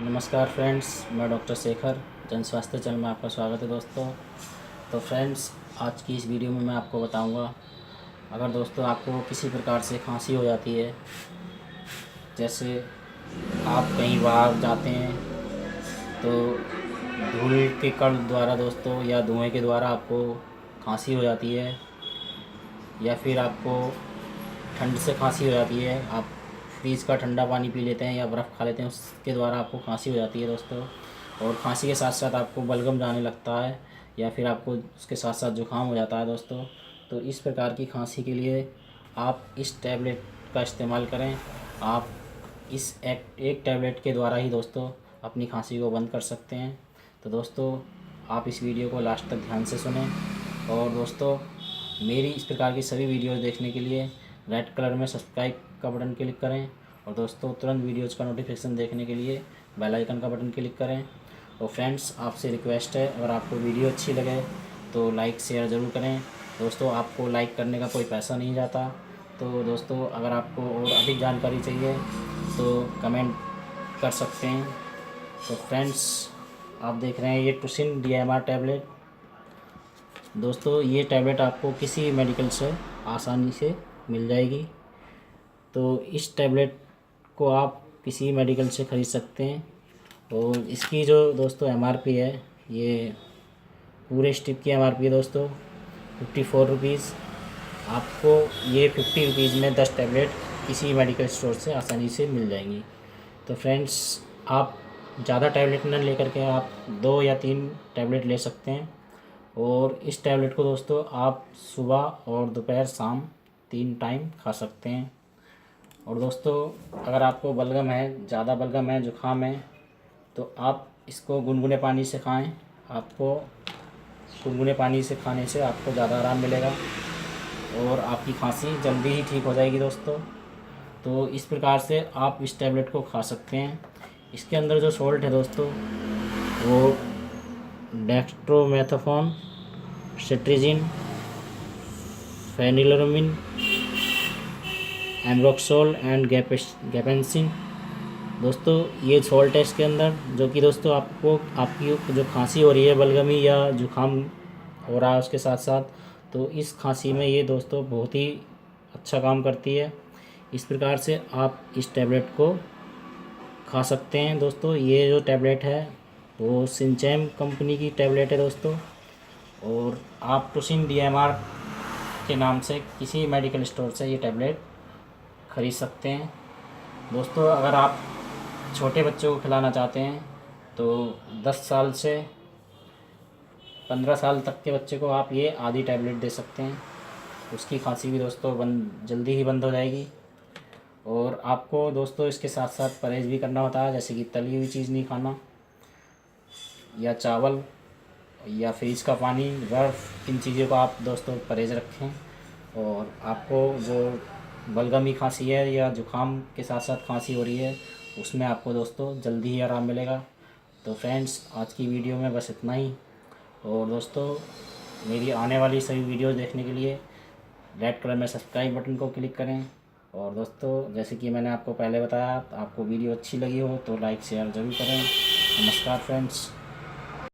नमस्कार फ्रेंड्स, मैं डॉक्टर शेखर जन स्वास्थ्य चैनल में आपका स्वागत है दोस्तों। तो फ्रेंड्स, आज की इस वीडियो में मैं आपको बताऊंगा, अगर दोस्तों आपको किसी प्रकार से खांसी हो जाती है, जैसे आप कहीं बाहर जाते हैं तो धूल के कण द्वारा दोस्तों या धुएं के द्वारा आपको खांसी हो जाती है, या फिर आपको ठंड से खांसी हो जाती है, आप फ्रीज का ठंडा पानी पी लेते हैं या बर्फ़ खा लेते हैं, उसके द्वारा आपको खांसी हो जाती है दोस्तों। और खांसी के साथ साथ आपको बलगम जाने लगता है, या फिर आपको उसके साथ साथ ज़ुकाम हो जाता है दोस्तों। तो इस प्रकार की खांसी के लिए आप इस टैबलेट का इस्तेमाल करें। आप इस एक टैबलेट के द्वारा ही दोस्तों अपनी खांसी को बंद कर सकते हैं। तो दोस्तों, आप इस वीडियो को लास्ट तक ध्यान से सुनें। और दोस्तों, मेरी इस प्रकार की सभी वीडियोज़ देखने के लिए रेड कलर में सब्सक्राइब का बटन क्लिक करें, और दोस्तों तुरंत वीडियोज़ का नोटिफिकेशन देखने के लिए बेल आइकन का बटन क्लिक करें। और फ्रेंड्स, आपसे रिक्वेस्ट है, अगर आपको वीडियो अच्छी लगे तो लाइक शेयर ज़रूर करें। दोस्तों, आपको लाइक करने का कोई पैसा नहीं जाता। तो दोस्तों, अगर आपको और अधिक जानकारी चाहिए तो कमेंट कर सकते हैं। तो फ्रेंड्स, आप देख रहे हैं ये टुसिन DMR टैबलेट। दोस्तों, ये टैबलेट आपको किसी मेडिकल से आसानी से मिल जाएगी। तो इस टैबलेट को आप किसी मेडिकल से ख़रीद सकते हैं, और इसकी जो दोस्तों MRP है, ये पूरे स्ट्रिप की MRP है दोस्तों 54 रुपीज़। आपको ये 50 रुपीज़ में 10 टैबलेट किसी मेडिकल स्टोर से आसानी से मिल जाएंगी। तो फ्रेंड्स, आप ज़्यादा टैबलेट न लेकर के आप 2 या 3 टैबलेट ले सकते हैं। और इस टैबलेट को दोस्तों आप सुबह और दोपहर शाम 3 टाइम खा सकते हैं। और दोस्तों, अगर आपको बलगम है, ज़्यादा बलगम है, ज़ुकाम है, तो आप इसको गुनगुने पानी से खाएं। आपको गुनगुने पानी से खाने से आपको ज़्यादा आराम मिलेगा और आपकी खांसी जल्दी ही ठीक हो जाएगी दोस्तों। तो इस प्रकार से आप इस टैबलेट को खा सकते हैं। इसके अंदर जो सॉल्ट है दोस्तों, वो डेक्स्ट्रोमेथासोन, सेट्रिजिन, फेनिलरमिन, एम्ब्रोक्सोल एंड गैपेंसिन। दोस्तों, ये सॉल्ट है इसके अंदर, जो कि दोस्तों आपको आपकी जो खांसी हो रही है, बलगमी या जुकाम हो रहा है उसके साथ साथ, तो इस खांसी में ये दोस्तों बहुत ही अच्छा काम करती है। इस प्रकार से आप इस टैबलेट को खा सकते हैं दोस्तों। ये जो टैबलेट है वो सिंचैम कंपनी की टैबलेट है दोस्तों, और आप टुसिन DMR के नाम से किसी मेडिकल स्टोर से ये टैबलेट ख़रीद सकते हैं। दोस्तों, अगर आप छोटे बच्चों को खिलाना चाहते हैं तो 10 साल से 15 साल तक के बच्चे को आप ये आधी टैबलेट दे सकते हैं। उसकी खांसी भी दोस्तों जल्दी ही बंद हो जाएगी। और आपको दोस्तों इसके साथ साथ परहेज़ भी करना होता है, जैसे कि तली हुई चीज़ नहीं खाना, या चावल, या फ्रिज का पानी, बर्फ़, इन चीज़ों का आप दोस्तों परहेज़ रखें। और आपको जो बलगमी खांसी है या ज़ुकाम के साथ साथ खांसी हो रही है, उसमें आपको दोस्तों जल्दी ही आराम मिलेगा। तो फ्रेंड्स, आज की वीडियो में बस इतना ही। और दोस्तों, मेरी आने वाली सभी वीडियो देखने के लिए रेड कलर में सब्सक्राइब बटन को क्लिक करें। और दोस्तों, जैसे कि मैंने आपको पहले बताया, आपको वीडियो अच्छी लगी हो तो लाइक शेयर ज़रूर करें। नमस्कार फ्रेंड्स।